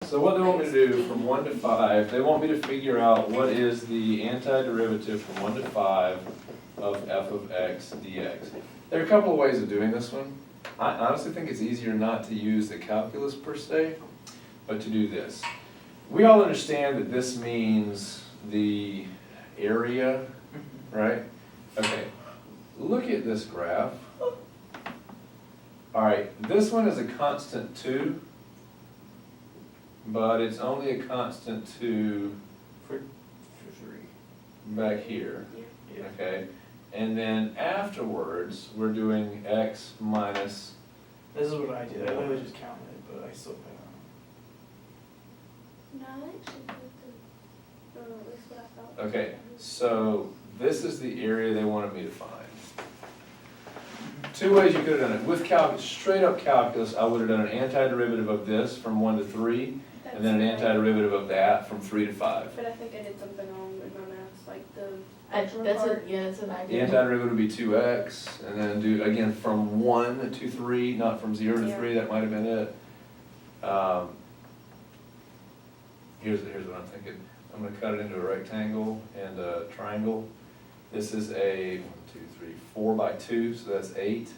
So what they want me to do from 1 to 5, they want me to figure out what is the antiderivative from 1 to 5 of f of x dx. There are a couple of ways of doing this one. I honestly think it's easier not to use the calculus per se, but to do this. We all understand that this means the area, right? Okay, look at this graph. All right, this one is a constant 2, but it's only a constant 2 For 3. back here, Yeah. okay? And then afterwards, we're doing x minus, This is what I did. I literally just counted it, but I still put No, I actually put the, at least what I thought. okay, so this is the area they wanted me to find. Two ways you could have done it. With calculus, straight up calculus, I would have done an antiderivative of this from 1 to 3, and then an antiderivative of that from 3 to 5. But I think I did something wrong in my math, like the. That's what, yeah, that's what I The did. antiderivative would be 2x, and then do, again, from 1 to 3, not from 0 to Yeah. 3, that might have been it. Here's what I'm thinking. I'm gonna cut it into a rectangle and a triangle. This is a 1, 2, 3, 4 by 2, so that's 8.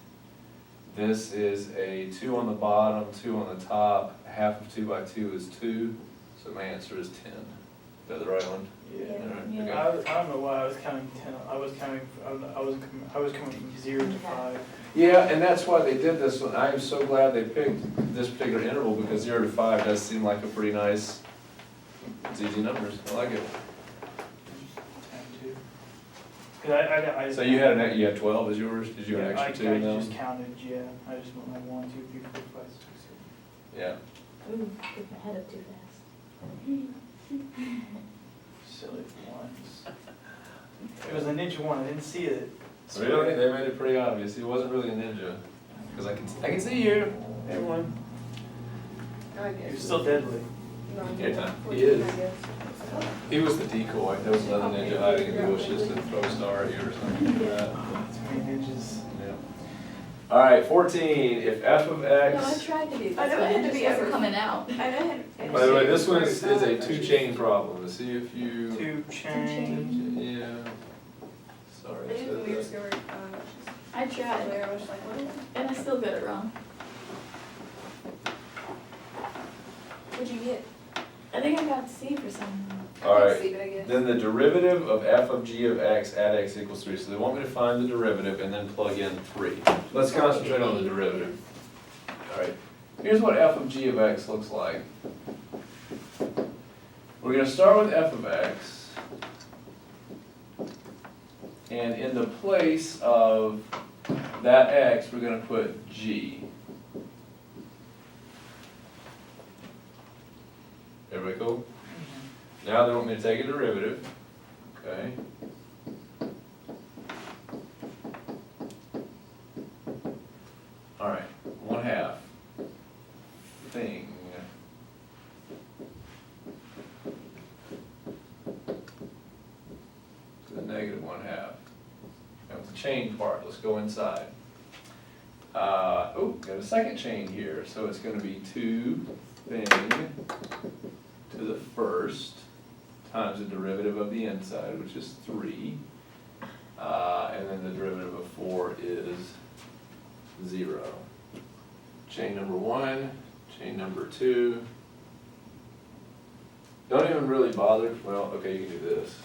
This is a 2 on the bottom, 2 on the top. Half of 2 by 2 is 2, so my answer is 10. Is that the right one? Yeah. All right, Yeah. okay. I don't know why I was counting 10. I was coming from 0 to 5. Yeah, and that's why they did this one. I am so glad they picked this particular interval, because 0 to 5 does seem like a pretty nice, it's easy numbers. I like it. 10, 2. 'Cause I So you had you had 12 as yours? Did you have an extra 2 in I them? just counted, yeah. I just went like 1, 2, 3, 4, 5, 6, 7. Yeah. Ooh, get my head up too fast. Silly ones. It was a ninja one. I didn't see it. Really? They made it pretty obvious. He wasn't really a ninja. Because I can see you, everyone. I guess. You're still deadly. No, Yeah, time. 14, He is. I guess. He was the decoy. There was another ninja hiding in the bushes to throw a star at you or something like that. Too many ninjas. Yeah. All right, 14. If f of No, I x. tried to do this, I know but it had it to just be wasn't over. coming out. I know. By the way, this one is a 2-chain problem. See if you. 2 chain. Yeah. Sorry. I I knew said when we were that. scared, I just tried, earlier, I was like, what? and I still got it wrong. What'd you get? I think I got C for some. All right. See, but I guess. Then the derivative of f of g of x at x equals 3. So they want me to find the derivative and then plug in 3. Let's concentrate on the derivative. All right. Here's what f of g of x looks like. We're going to start with f of x. And in the place of that x, we're going to put g. Everybody cool? Now they want me to take a derivative, okay? All right, 1/2 thing. To the negative 1/2. Now with the chain part, let's go inside. Oh, got a second chain here, so it's gonna be 2 thing to the first times the derivative of the inside, which is 3. And then the derivative of 4 is 0. Chain number 1, chain number 2. Don't even really bother, well, okay, you can do this.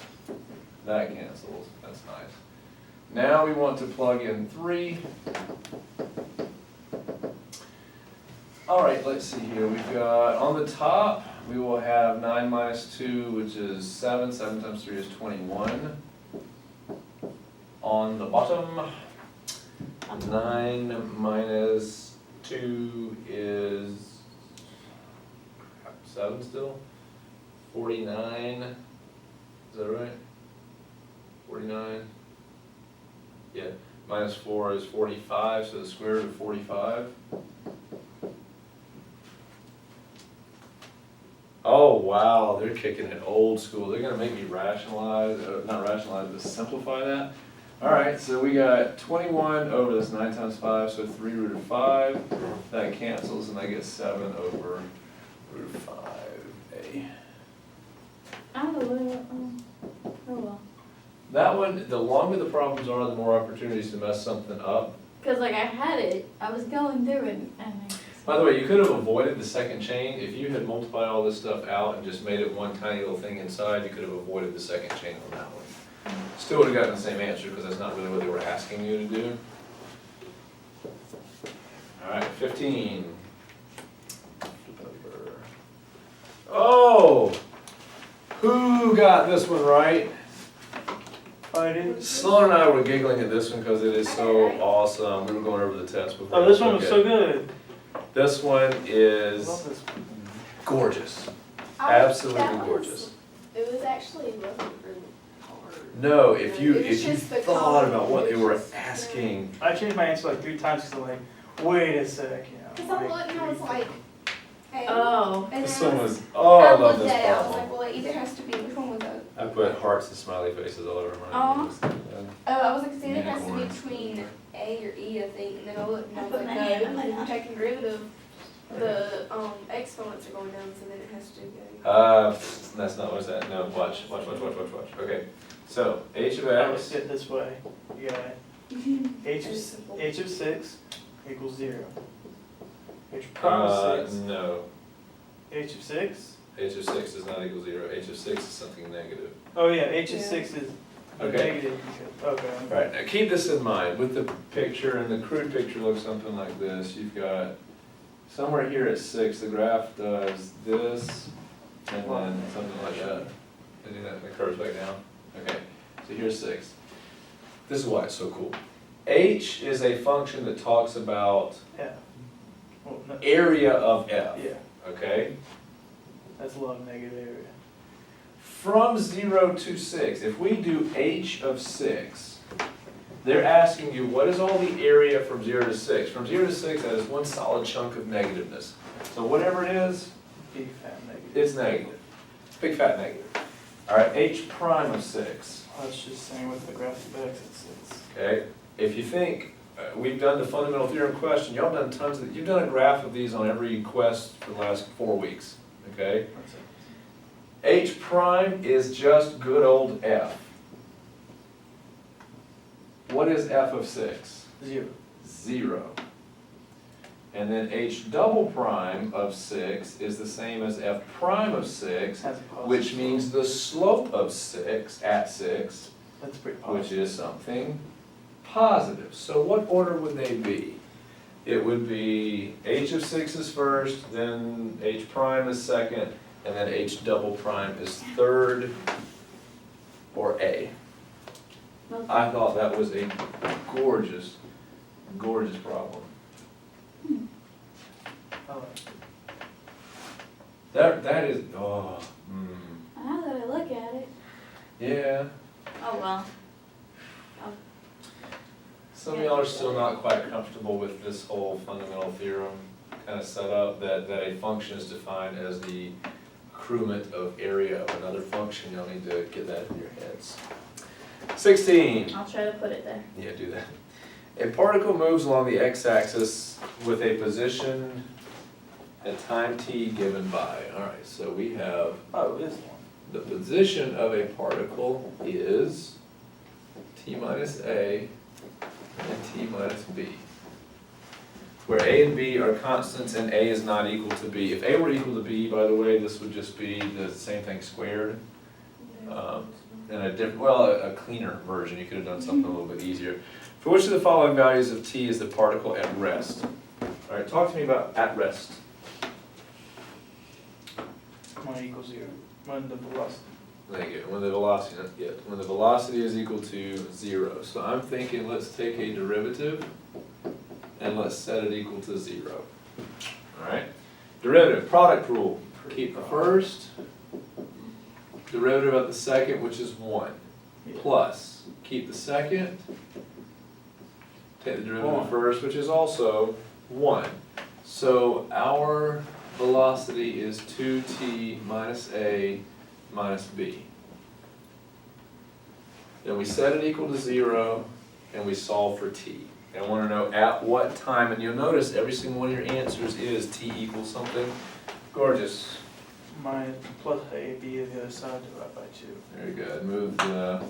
That cancels, that's nice. Now we want to plug in 3. All right, let's see here. We've got, on the top, we will have 9 minus 2, which is 7. 7 times 3 is 21. On the bottom, 9 minus 2 is 7 still? 49. Is that right? 49? Yeah. Minus 4 is 45, so the square root of 45. Oh, wow, they're kicking it old school. They're gonna make me rationalize, not rationalize, but simplify that. All right, so we got 21 over this 9 times 5, so 3 root of 5. That cancels, and I get 7 over root of 5. That one, the longer the problems are, the more opportunities to mess something up. Cause like I had it, I was going through it and By the way, you could have avoided the second chain. If you had multiplied all this stuff out and just made it one tiny little thing inside, you could have avoided the second chain on that one. Still would have gotten the same answer, because that's not really what they were asking you to do. All right, 15. Oh! Who got this one right? I did. Sloan and I were giggling at this one because it is I so did, right? awesome. We were going over the test before. Oh, this one was so good. This one I love is this one. gorgeous. I- Absolutely that was- gorgeous. It was actually wasn't really hard. No, if you, It was if you just the thought about what they were combinations, yeah. asking. I changed my answer like 3 times because I'm like, wait a sec, you know. Cause I'm looking, I was like, hey. oh, And This then one was, oh, I love looked this at it, I was like, problem. well, it either has to be, which one was that? I put hearts and smiley faces all over Aw. mine. I was like, it either has to be Unicorn. between A or E, I think, and then I looked and I was I put like, my no, hand on because my if you're mouth. taking derivative, the, exponents are going down, so then it has to go. That's not, what's that? No, watch. Okay, so H of I would X, sit this way. You got it. It's simple. H of 6 equals 0. H prime of 6. no. H of 6. H of 6 does not equal 0. H of 6 is something negative. Oh yeah, H of Yeah. 6 is Okay. negative. Okay. All right, now keep this in mind. With the picture, and the crude picture looks something like this. You've got somewhere here at 6, the graph does this, and then something like that. And then it curves back down. Okay, so here's 6. This is why it's so cool. H is a function that talks about Yeah. Well, no, area of f, yeah, okay? that's a lot of negative area. From 0 to 6, if we do H of 6, they're asking you, what is all the area from 0 to 6? From 0 to 6, that is one solid chunk of negativeness. So whatever it is, Big fat negative. it's negative. Big fat negative. All right, H prime of 6, That's just saying with the graph of x, it's okay? If you think, we've done the fundamental theorem question, y'all done tons of, you've done a graph of these on every quest for the last 4 weeks, okay? what's it? H prime is just good old f. What is f of 6? 0. 0. And then H double prime of 6 is the same as f prime of 6, Has a positive which means the slope of 6 at 6, slope. That's pretty which positive. is something positive. So what order would they be? It would be H of 6 is first, then H prime is second, and then H double prime is third, or A. well, I thought that was a gorgeous, gorgeous problem. I like it. That is, oh, now that I look at it, yeah. oh well. Some of y'all are still not quite comfortable with this whole fundamental theorem kind of setup, that a function is defined as the accruement of area of another function. Y'all need to get that in your heads. 16. I'll try to put it there. Yeah, do that. A particle moves along the x-axis with a position at time t given by. All right, so we have Oh, this one. the position of a particle is t minus a and t minus b, where a and b are constants and a is not equal to b. If a were equal to b, by the way, this would just be the same thing squared. And a different, well, a cleaner version. You could have done something a little bit easier. For which of the following values of t is the particle at rest? All right, talk to me about at rest. When it equals 0. When the velocity. Thank you. When the velocity, not yet. When the velocity is equal to 0. So I'm thinking let's take a derivative and let's set it equal to 0. All right. Derivative, product rule. Keep the first, derivative of the second, which is 1. Yeah. Plus, keep the second, take the derivative One. first, which is also 1. So our velocity is 2t minus a minus b. Then we set it equal to 0, and we solve for t. And I want to know at what time, and you'll notice every single one of your answers is t equals something. Gorgeous. minus plus a, b is the other side divided by 2. Very good. Move the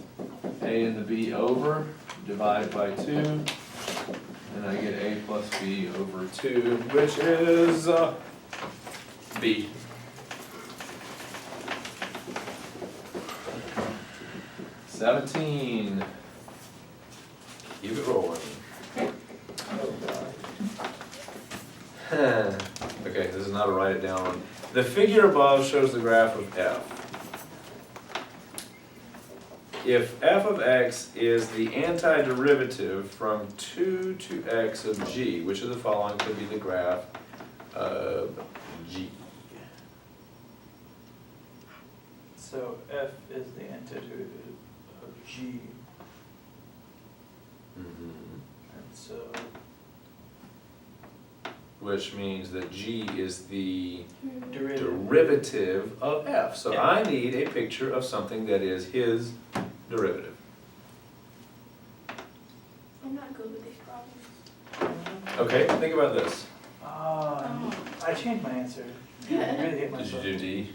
a and the b over, divide by 2, and I get a plus b over 2, which is b. $17. Keep it rolling. Okay, this is not a write it down one. The figure above shows the graph of f. If f of x is the antiderivative from 2 to x of g, which of the following could be the graph of g? So f is the antiderivative of g, and so Which means that g is the derivative. derivative of f. So Yeah. I need a picture of something that is his derivative. I'm not good with these problems. Okay, think about this. I changed my answer. I really hate Did you myself. do D?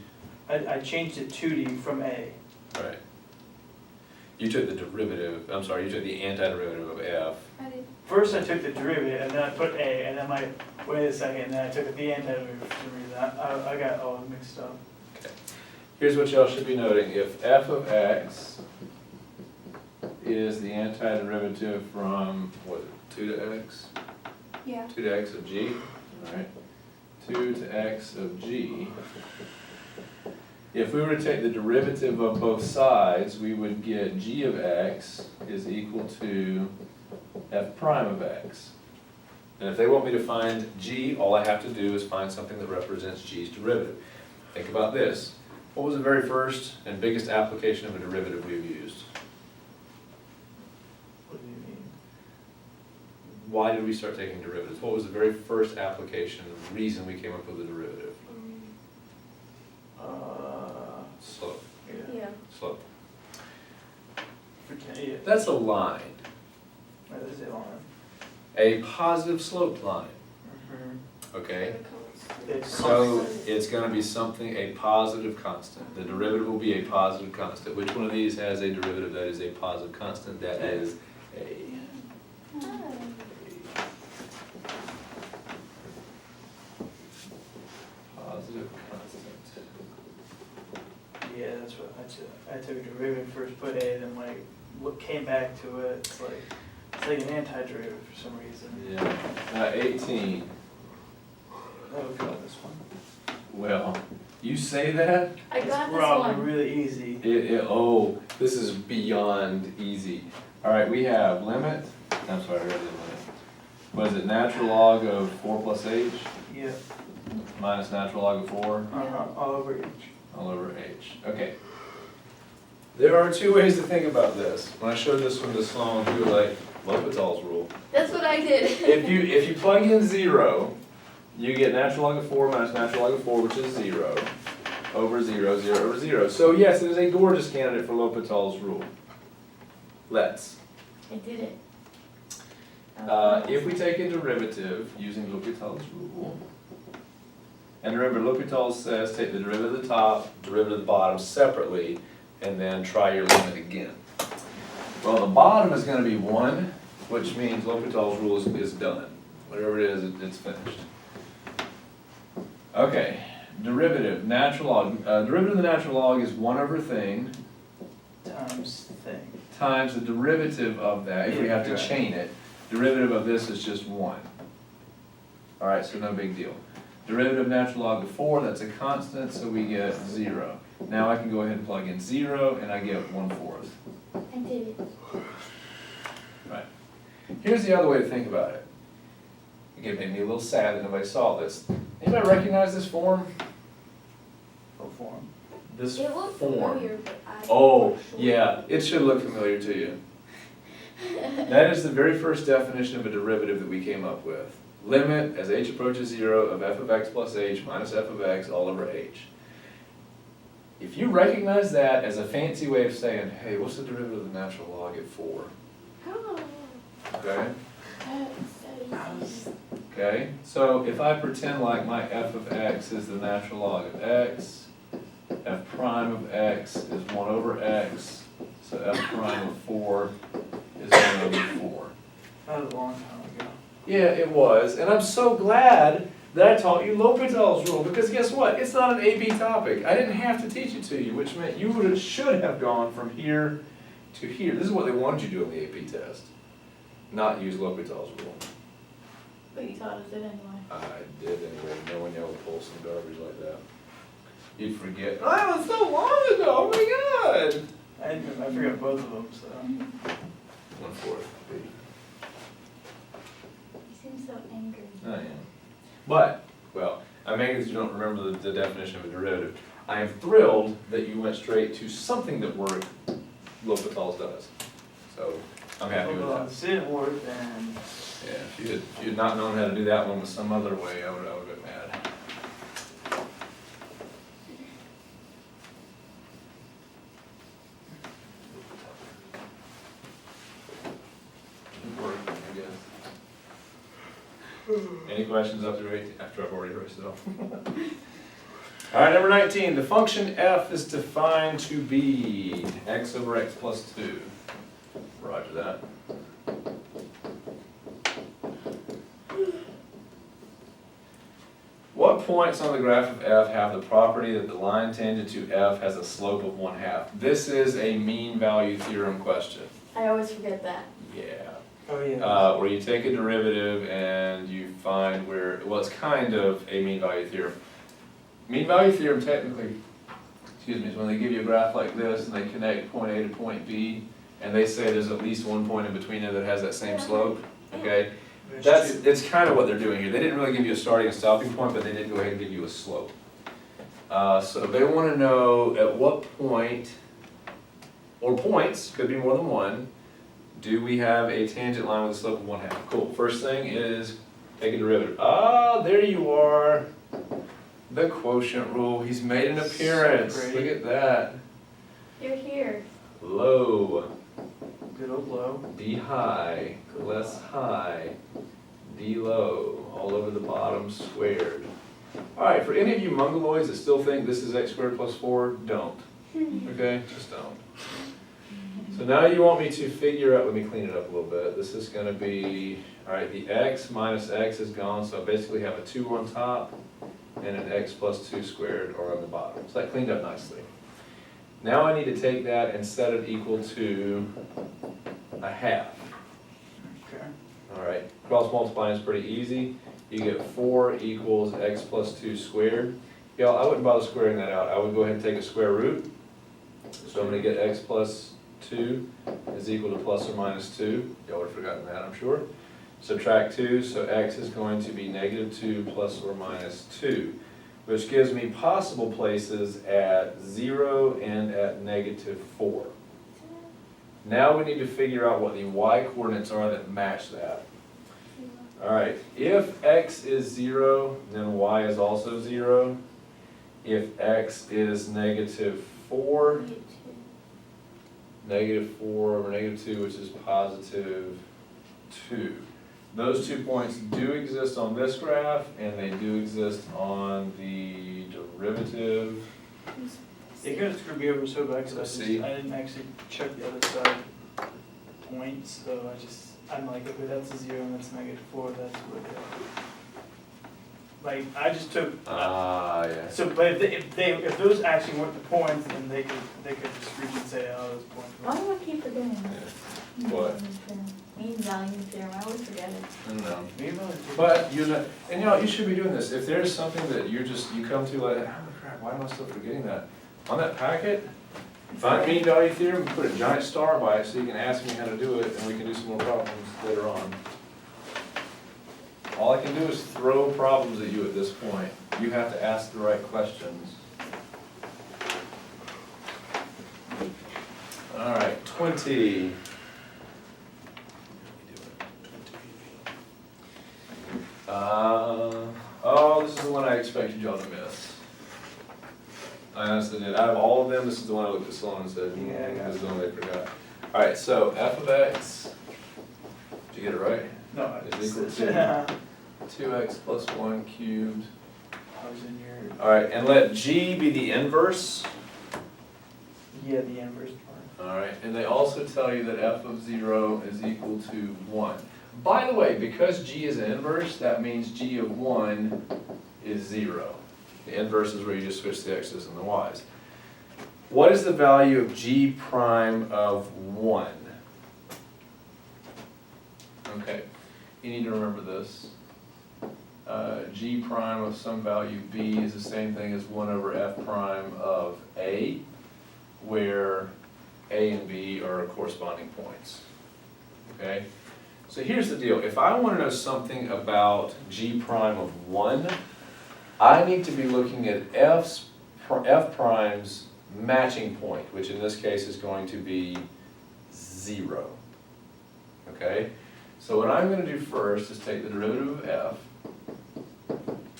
I changed it 2D from A. Right. You took the derivative, I'm sorry, you took the antiderivative of f. I did. First I took the derivative and then I put A, and then wait a second, and then I took the antiderivative for some reason. I got all mixed up. Here's what y'all should be noting. If f of x is the antiderivative from, what, 2 to x? Yeah. 2 to x of g, alright? 2 to x of g. If we were to take the derivative of both sides, we would get g of x is equal to f prime of x. And if they want me to find g, all I have to do is find something that represents g's derivative. Think about this. What was the very first and biggest application of a derivative we've used? What do you mean? Why did we start taking derivatives? What was the very first application, reason we came up with a derivative? Slope. Yeah. Slope. Yeah, That's a line. that is it on. A positive slope line, okay? So it's gonna be something, a positive constant. The derivative will be a positive constant. Which one of these has a derivative that is a positive constant? That is a. Positive constant. Yeah, that's what I took a derivative first, put A, then came back to it, it's like an antiderivative for some reason. Yeah. 18. That would go on this one. Well, you say that? I got It's this probably one. really easy. Oh, this is beyond easy. All right, we have limit, I'm sorry, I read the limit. What is it, natural log of 4 plus h Yeah, minus natural log of 4 all over each. all over h. Okay. There are two ways to think about this. When I showed this one to Sloan, he was like, L'Hopital's rule. That's what I did. If you plug in 0, you get natural log of 4 minus natural log of 4, which is 0, over 0, 0 over 0. So yes, it is a gorgeous candidate for L'Hopital's rule. Let's. I did it. If we take a derivative using L'Hopital's rule, and remember L'Hopital says take the derivative of the top, derivative of the bottom separately, and then try your limit again. Well, the bottom is going to be 1, which means L'Hopital's rule is done. Whatever it is, it's finished. Okay, derivative, natural log. Derivative of the natural log is 1 over thing Times thing. times the derivative of that, if we have to Yeah. chain it. Derivative of this is just 1. All right, so no big deal. Derivative of natural log of 4, that's a constant, so we get 0. Now I can go ahead and plug in 0, and I get 1/4. I did it. Right. Here's the other way to think about it. It made me a little sad that nobody saw this. Anybody recognize this form? What form? This It looked form. familiar, but I. Oh, yeah, it should look familiar to you. That is the very first definition of a derivative that we came up with. Limit, as h approaches 0, of f of x plus h minus f of x all over h. If you recognize that as a fancy way of saying, hey, what's the derivative of the natural log at 4? Oh. Okay? That's so easy. Okay, so if I pretend like my f of x is the natural log of x, prime of x is 1 over x, so f prime of 4 is 1 over 4. That was a long time ago. Yeah, it was, and I'm so glad that I taught you L'Hopital's rule, because guess what? It's not an AP topic. I didn't have to teach it to you, which meant you should have gone from here to here. This is what they wanted you to do on the AP test, not use L'Hopital's rule. But you taught us it anyway. I did anyway, knowing y'all would pull some garbage like that. You'd forget, oh, that was so long ago, oh my god! I forgot both of them, so. 1/4. You seem so angry. I am. But, well, I'm angry that you don't remember the definition of a derivative. I am thrilled that you went straight to something that worked, L'Hopital's does. So, I'm happy with Well, that. if it didn't work, then Yeah, if you had not known how to do that one with some other way, I would have been mad. It worked, I guess. Any questions after I've already erased it off? All right, number 19, the function f is defined to be x over x plus 2. Roger that. What points on the graph of f have the property that the line tangent to f has a slope of 1/2? This is a mean value theorem question. I always forget that. Yeah. oh yeah. Where you take a derivative and you find where, well, it's kind of a mean value theorem. Mean value theorem technically, excuse me, is when they give you a graph like this and they connect point A to point B, and they say there's at least one point in between there that has that same slope, okay? It's kind of what they're doing here. They didn't really give you a starting and stopping point, but they did go ahead and give you a slope. So they want to know at what point, or points, could be more than one, do we have a tangent line with a slope of 1/2? Cool. First thing is take a derivative. Ah, there you are. The quotient rule. He's made an appearance. So Look pretty. at that. You're here. Low. Good old low. D high, less high, D low, all over the bottom squared. All right, for any of you mongoloids that still think this is x squared plus 4, don't. Okay, just don't. So now you want me to figure out, let me clean it up a little bit. This is gonna be, all right, the x minus x is gone, so I basically have a 2 on top and an x plus 2 squared are on the bottom. So that cleaned up nicely. Now I need to take that and set it equal to 1/2. Okay. All right, cross multiplying is pretty easy. You get 4 equals x plus 2 squared. Y'all, I wouldn't bother squaring that out. I would go ahead and take a square root. So I'm gonna get x plus 2 is equal to plus or minus 2. Y'all would have forgotten that, I'm sure. Subtract 2, so x is going to be negative 2 plus or minus 2, which gives me possible places at 0 and at negative 4. Now we need to figure out what the y coordinates are that match that. All right, if x is 0, then y is also 0. If x is negative 4, negative 4 over negative 2, which is positive 2. Those 2 points do exist on this graph, and they do exist on the derivative. It could have screwed me over so bad because See? I didn't actually check the other side points, so I'm like, okay, that's a 0 and that's negative 4, that's what like, I just took, Ah, yeah. so, but if those actually weren't the points, then they could just reach and say, oh, those points Why were. do I keep forgetting that? Yeah. What? Mean value theorem, I always forget it. I don't know. Maybe not. But you know, and you know, you should be doing this. If there's something that you come to like, oh crap, why am I still forgetting that? On that packet, find mean value theorem, put a giant star by it so you can ask me how to do it, and we can do some more problems later on. All I can do is throw problems at you at this point. You have to ask the right questions. All right, 20. Oh, this is the one I expected y'all to miss. I honestly did. Out of all of them, this is the one I looked at Sloan and said, yeah, this is the one they forgot. All right, so f of x, did you get it right? No, Is equal yeah. to 2x plus 1 cubed. I was in your. All right, and let g be the inverse Yeah, the inverse part. All right, and they also tell you that f of 0 is equal to 1. By the way, because g is an inverse, that means g of 1 is 0. The inverse is where you just switch the x's and the y's. What is the value of g prime of 1? Okay, you need to remember this. G prime of some value b is the same thing as 1 over f prime of a, where a and b are corresponding points. Okay? So here's the deal. If I want to know something about g prime of 1, I need to be looking at f prime's matching point, which in this case is going to be 0. Okay? So what I'm going to do first is take the derivative of f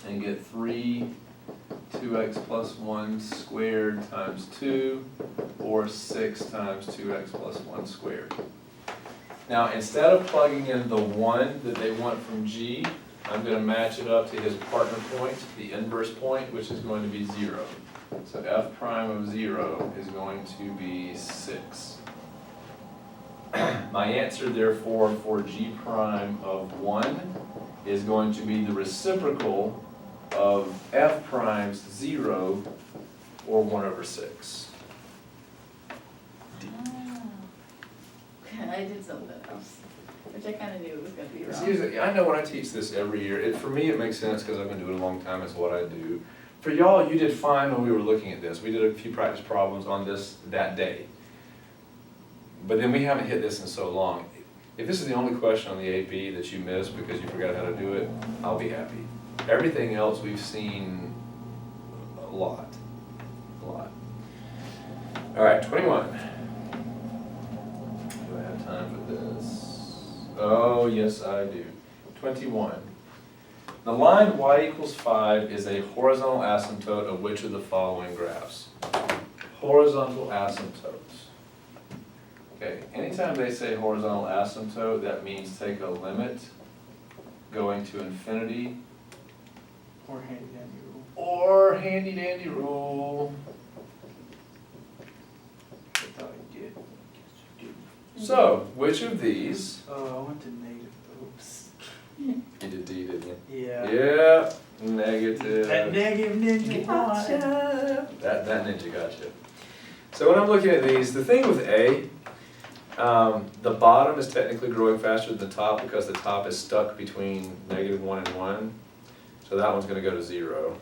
and get 2x plus 1 squared times 2, or 6 times 2x plus 1 squared. Now, instead of plugging in the 1 that they want from g, I'm going to match it up to his partner point, the inverse point, which is going to be 0. So f prime of 0 is going to be 6. My answer, therefore, for g prime of 1 is going to be the reciprocal of f prime's 0, or 1 over 6. Oh. I did something else, which I kind of knew it was going to be It's wrong. usually, I know when I teach this every year, for me it makes sense because I've been doing it a long time, it's what I do. For y'all, you did fine when we were looking at this. We did a few practice problems on this that day. But then we haven't hit this in so long. If this is the only question on the AP that you missed because you forgot how to do it, I'll be happy. Everything else we've seen a lot. All right, 21. Do I have time for this? Oh, yes, I do. 21. The line y equals 5 is a horizontal asymptote of which of the following graphs? Horizontal asymptotes. Okay, anytime they say horizontal asymptote, that means take a limit going to infinity, Or handy dandy rule. or handy dandy rule. I thought I'd get. So, which of these, Oh, I went to negative, oops. you did D, didn't you? Yeah. Yeah, negative. That negative ninja one. Gotcha. That ninja gotcha. So when I'm looking at these, the thing with A, the bottom is technically growing faster than the top because the top is stuck between -1 and 1. So that one's gonna go to 0.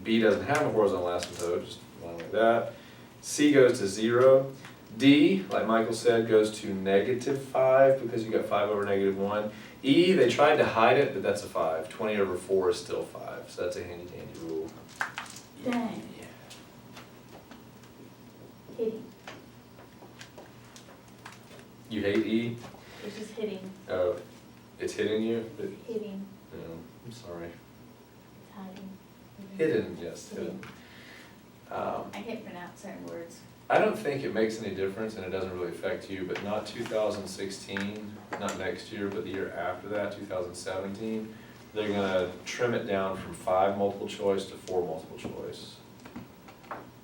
B doesn't have a horizontal asymptote, just one like that. C goes to 0. D, like Michael said, goes to -5 because you got 5 over -1. E, they tried to hide it, but that's a 5. 20 over 4 is still 5, so that's a handy dandy rule. Dang. Hitting, You hate E? it's just hitting, Oh, it's hitting you? hitting, No, I'm sorry. it's hiding. Hidden, yes, hidden. I can't pronounce certain words. I don't think it makes any difference and it doesn't really affect you, but not 2016, not next year, but the year after that, 2017, they're gonna trim it down from 5 multiple choice to 4 multiple choice.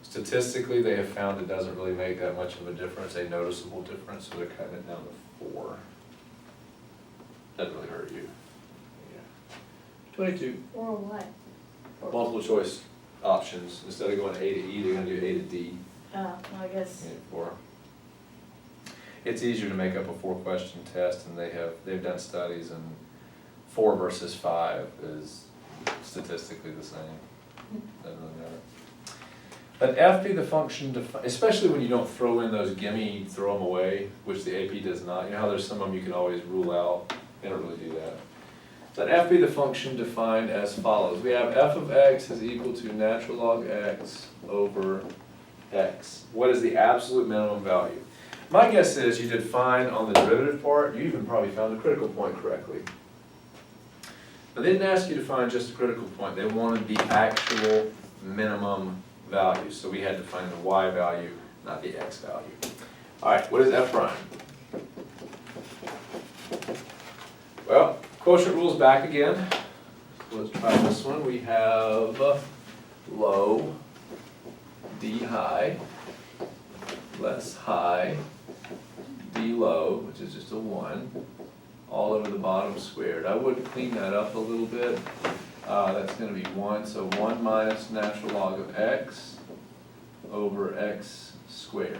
Statistically, they have found it doesn't really make that much of a difference, a noticeable difference, so they're cutting it down to 4. Doesn't really hurt you. Yeah. 22. Or what? Multiple choice options, instead of going A to E, they're gonna do A to D. Well, I guess, Yeah, 4. It's easier to make up a 4-question test, and they've done studies, and 4 versus 5 is statistically the same. Doesn't really matter. Let f be the function, especially when you don't throw in those gimme, throw them away, which the AP does not. You know how there's some of them you can always rule out? They don't really do that. Let f be the function defined as follows. We have f of x is equal to natural log x over x. What is the absolute minimum value? My guess is you did fine on the derivative part. You even probably found the critical point correctly. But they didn't ask you to find just the critical point. They wanted the actual minimum value. So we had to find the y value, not the x value. All right, what is f prime? Well, quotient rule's back again. So let's try this one. We have low, d high, less high, d low, which is just a 1, all over the bottom squared. I would clean that up a little bit. That's gonna be 1, so 1 minus natural log of x over x squared.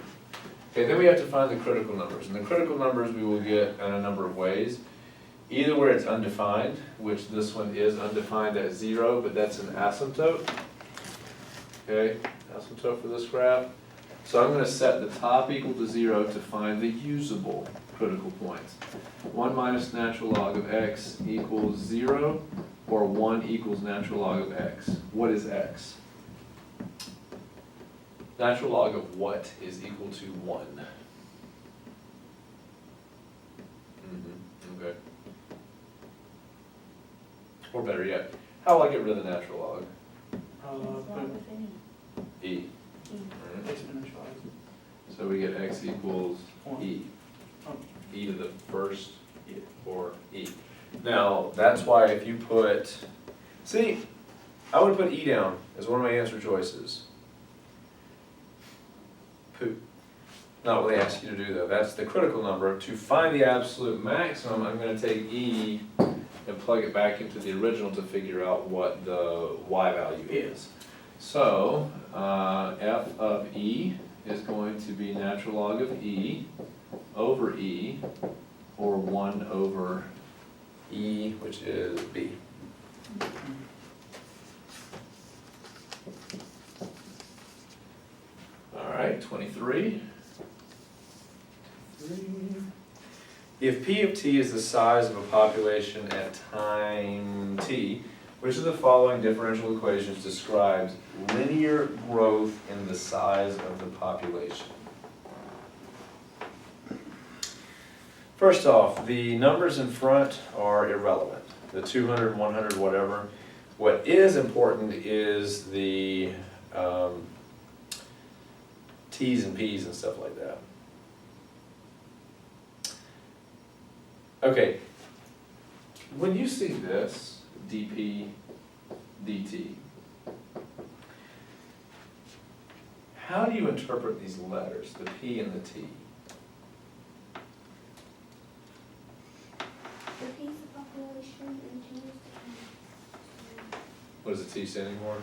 Okay, then we have to find the critical numbers, and the critical numbers we will get in a number of ways. Either where it's undefined, which this one is undefined at 0, but that's an asymptote. Okay, asymptote for this graph. So I'm gonna set the top equal to 0 to find the usable critical points. 1 minus natural log of x equals 0, or 1 equals natural log of x. What is x? Natural log of what is equal to 1? Okay. Or better yet, how will I get rid of the natural log? What's Put wrong with any? E. Alright. exponential. So we get x equals e. Oh. E to the first Yeah. or e. Now, that's why if you put, see, I would put e down as one of my answer choices. Poop. Not what they ask you to do though, that's the critical number. To find the absolute maximum, I'm gonna take e and plug it back into the original to figure out what the y value is. So, f of e is going to be natural log of e over e, or 1 over e, which is b. All right, 23. If P of t is the size of a population at time t, which of the following differential equations describes linear growth in the size of the population? First off, the numbers in front are irrelevant, the 200, 100, whatever. What is important is the T's and P's and stuff like that. Okay, when you see this, dp, dt, how do you interpret these letters, the P and the T? The P is the population and T is the What does the T stand for?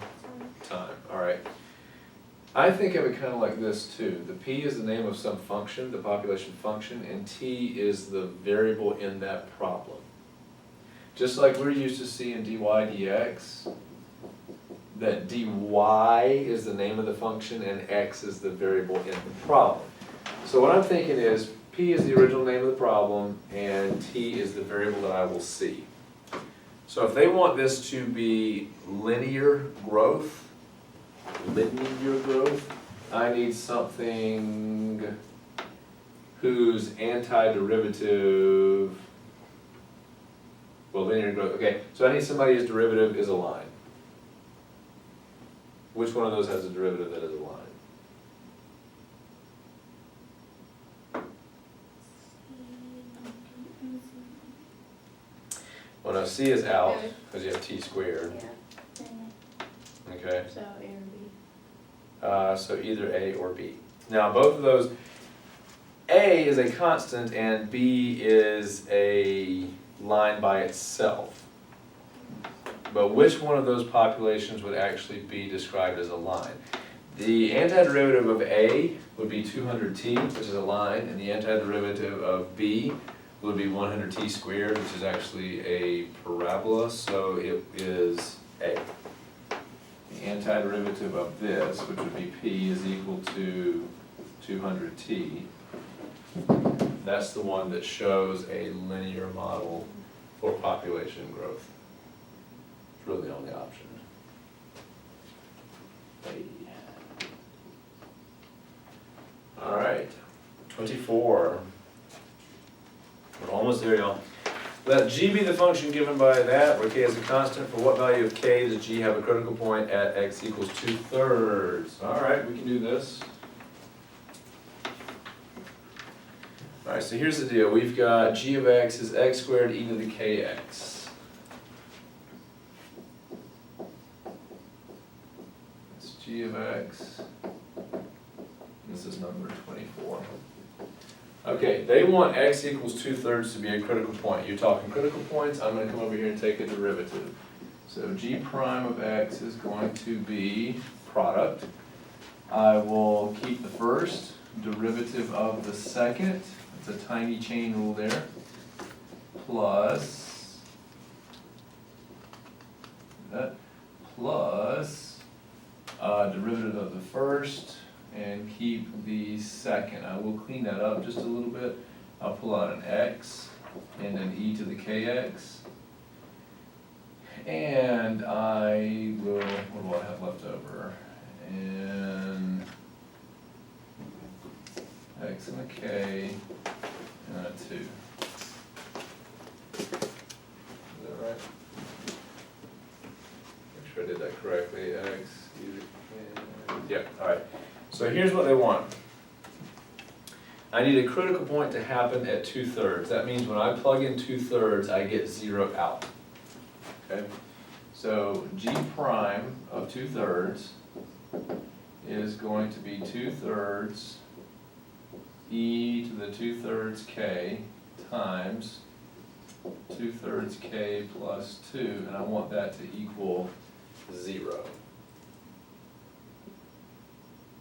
time. Time, all right. I think of it kind of like this too. The P is the name of some function, the population function, and T is the variable in that problem. Just like we're used to seeing dy dx, that dy is the name of the function and x is the variable in the problem. So what I'm thinking is P is the original name of the problem and T is the variable that I will see. So if they want this to be linear growth, I need something whose antiderivative, well, linear growth, okay, so I need somebody whose derivative is a line. Which one of those has a derivative that is a line? Well, now C is out, because you have t squared, Yeah. okay? So A or B. So either A or B. Now, both of those, A is a constant and B is a line by itself. But which one of those populations would actually be described as a line? The antiderivative of A would be 200t, which is a line, and the antiderivative of B would be 100t squared, which is actually a parabola, so it is A. The antiderivative of this, which would be P, is equal to 200t. That's the one that shows a linear model for population growth. It's really the only option. All right, 24. We're almost there, y'all. Let g be the function given by that, where k is a constant. For what value of k does g have a critical point at x equals 2/3? All right, we can do this. All right, so here's the deal. We've got g of x is x squared e to the kx. It's g of x. this is number 24. Okay, they want x equals 2/3 to be a critical point. You're talking critical points, I'm gonna come over here and take a derivative. So g prime of x is going to be product. I will keep the first, derivative of the second, it's a tiny chain rule there, plus, that, plus, derivative of the first, and keep the second. I will clean that up just a little bit. I'll pull out an x and an e to the kx. And I will, what do I have left over? And x and a k and a 2. Is that right? Make sure I did that correctly. X, e to the k. Yep, all right. So here's what they want. I need a critical point to happen at 2/3. That means when I plug in 2/3, I get 0 out. Okay? So g prime of 2/3 is going to be 2/3 e to the 2/3 k times 2/3 k plus 2, and I want that to equal 0.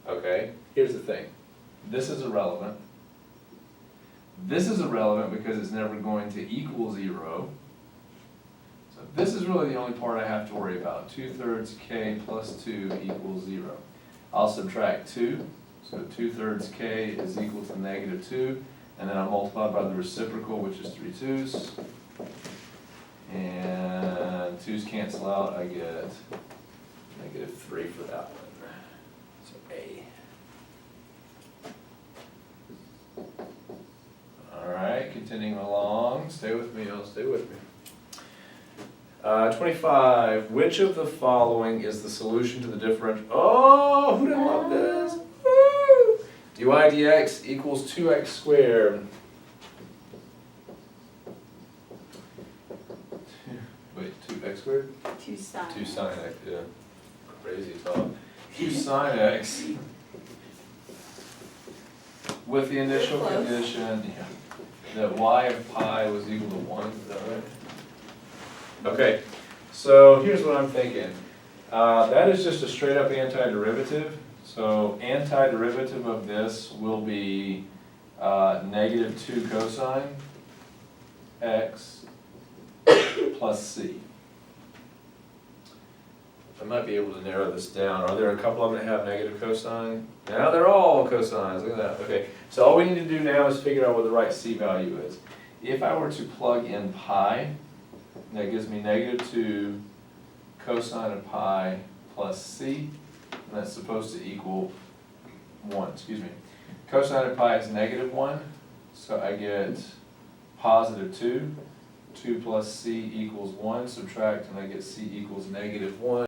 Okay, here's the thing. This is irrelevant. This is irrelevant because it's never going to equal 0. So this is really the only part I have to worry about. 2/3 k plus 2 equals 0. I'll subtract 2. So 2/3 k is equal to -2. And then I multiply by the reciprocal, which is 3 2s. And 2's cancel out, I get -3 for that one. So A. Alright, continuing along, stay with me, y'all, stay with me. 25, which of the following is the solution to the differential? Oh, who didn't love this? Woo! dy dx equals 2x squared. Wait, 2x squared? 2 sine. 2 sine x, yeah. Crazy talk. 2 sine x. With the initial Close. condition, yeah, that y of pi was equal to 1, is that right? Okay, so here's what I'm thinking. That is just a straight up antiderivative. So antiderivative of this will be -2 cosine x plus c. I might be able to narrow this down. Are there a couple of them that have negative cosine? Now they're all cosines, look at that. Okay, so all we need to do now is figure out what the right c value is. If I were to plug in pi, that gives me -2 cosine of pi plus c, and that's supposed to equal 1, excuse me. Cosine of pi is -1, so I get +2. 2 plus c equals 1, subtract, and I get c equals -1.